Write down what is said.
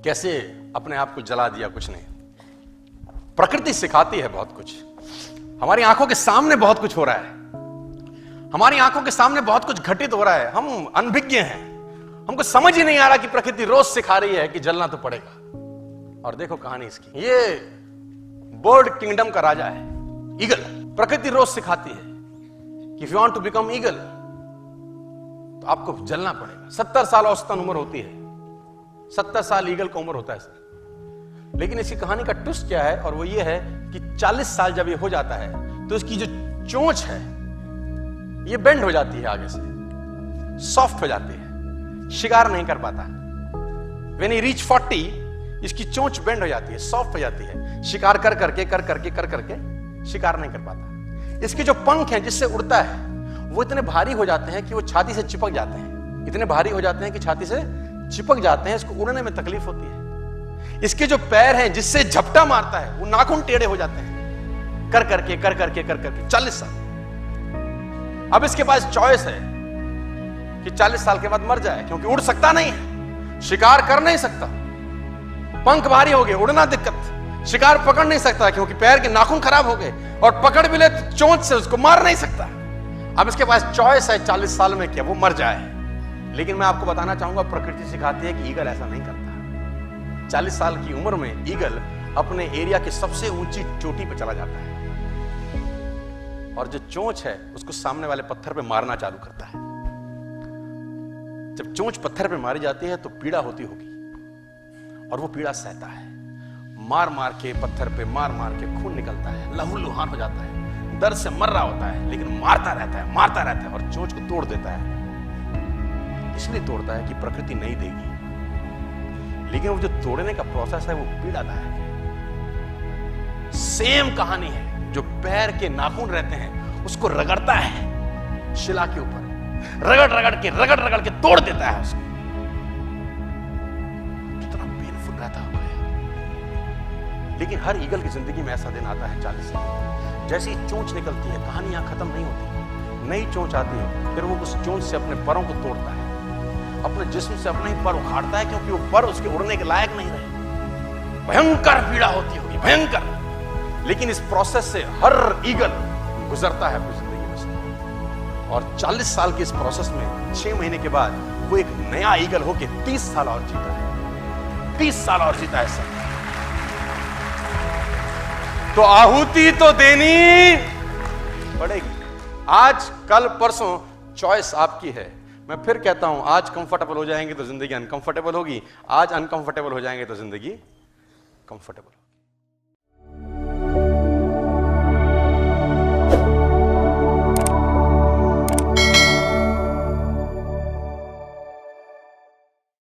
कैसे अपने आप को जला दिया कुछ नहीं। प्रकृति सिखाती है बहुत कुछ। हमारी आंखों के सामने बहुत कुछ हो रहा है, हमारी आंखों के सामने बहुत कुछ घटित हो रहा है, हम अनभिज्ञ हैं, हमको समझ ही नहीं आ रहा कि प्रकृति रोज सिखा रही है कि जलना तो पड़ेगा। और देखो कहानी इसकी, ये बर्ड किंगडम का राजा है ईगल। प्रकृति रोज सिखाती है कि if you want to become eagle तो आपको जलना पड़ेगा। 70 साल औसतन उम्र होती है, 70 साल ईगल का उम्र होता है सर। लेकिन इसकी कहानी का ट्विस्ट क्या है, और वो ये है कि 40 साल जब ये हो जाता है तो इसकी जो चोंच है ये बेंड हो जाती है, आगे से सॉफ्ट हो जाती है, शिकार नहीं कर पाता। When he reach 40 इसकी चोंच बेंड हो जाती है, सॉफ्ट हो जाती है, शिकार कर करके शिकार नहीं कर पाता। इसके जो पंख हैं जिससे उड़ता है वो इतने भारी हो जाते हैं कि वो छाती से चिपक जाते हैं, इतने भारी हो जाते हैं कि छाती से चिपक जाते हैं, इसको उड़ने में तकलीफ होती है। इसके जो पैर हैं जिससे झपटा मारता है वो नाखून टेढ़े हो जाते हैं, कर करके 40 साल। अब इसके पास चॉइस है कि 40 साल के बाद मर जाए, क्योंकि उड़ सकता नहीं है, शिकार कर नहीं सकता, पंख भारी हो गए, उड़ना दिक्कत, शिकार पकड़ नहीं सकता क्योंकि पैर के नाखून खराब हो गए, और पकड़ भी ले तो चोंच से उसको मार नहीं सकता। अब इसके पास चॉइस है 40 साल में क्या वो मर जाए। लेकिन मैं आपको बताना चाहूंगा, प्रकृति सिखाती है कि ईगल ऐसा नहीं करता। 40 साल की उम्र में ईगल अपने एरिया की सबसे ऊंची चोटी पर चला जाता है और जो चोंच है उसको सामने वाले पत्थर पे मारना चालू करता है। जब चोंच पत्थर पे मारी जाती है तो पीड़ा होती होगी, और वो पीड़ा सहता है, मार मार के पत्थर पे मार के खून निकलता है, लहूलुहान हो जाता है, दर्द से मर रहा होता है, लेकिन मारता रहता है और चोंच को तोड़ देता है। इसलिए तोड़ता है कि प्रकृति नहीं देगी, लेकिन वो जो तोड़ने का प्रोसेस है वो पीड़ादायक है। सेम कहानी है, जो पैर के नाखून रहते हैं उसको रगड़ता है शिला के ऊपर, रगड़ के तोड़ देता है उसको। कितना पेनफुल रहता होगा यार। लेकिन हर ईगल की जिंदगी में ऐसा दिन आता है 40 साल। जैसे ही चोंच निकलती है, कहानी यहां खत्म नहीं होती, नई चोंच आती है, फिर वो उस चोंच से अपने परों को तोड़ता है, अपने जिस्म से अपने ही पर उखाड़ता है, क्योंकि वो पर उसके उड़ने के लायक नहीं रहे। भयंकर पीड़ा होती होगी, भयंकर। लेकिन इस प्रोसेस से हर ईगल गुजरता है अपनी जिंदगी में से, और 40 साल के इस प्रोसेस में 6 महीने के बाद वो एक नया ईगल होके 30 साल और जीता है, 30 साल और जीता है सर। तो आहुति तो देनी पड़ेगी। आज कल परसों चॉइस आपकी है। मैं फिर कहता हूं, आज कंफर्टेबल हो जाएंगे तो जिंदगी अनकंफर्टेबल होगी, आज अनकंफर्टेबल हो जाएंगे तो जिंदगी कंफर्टेबल।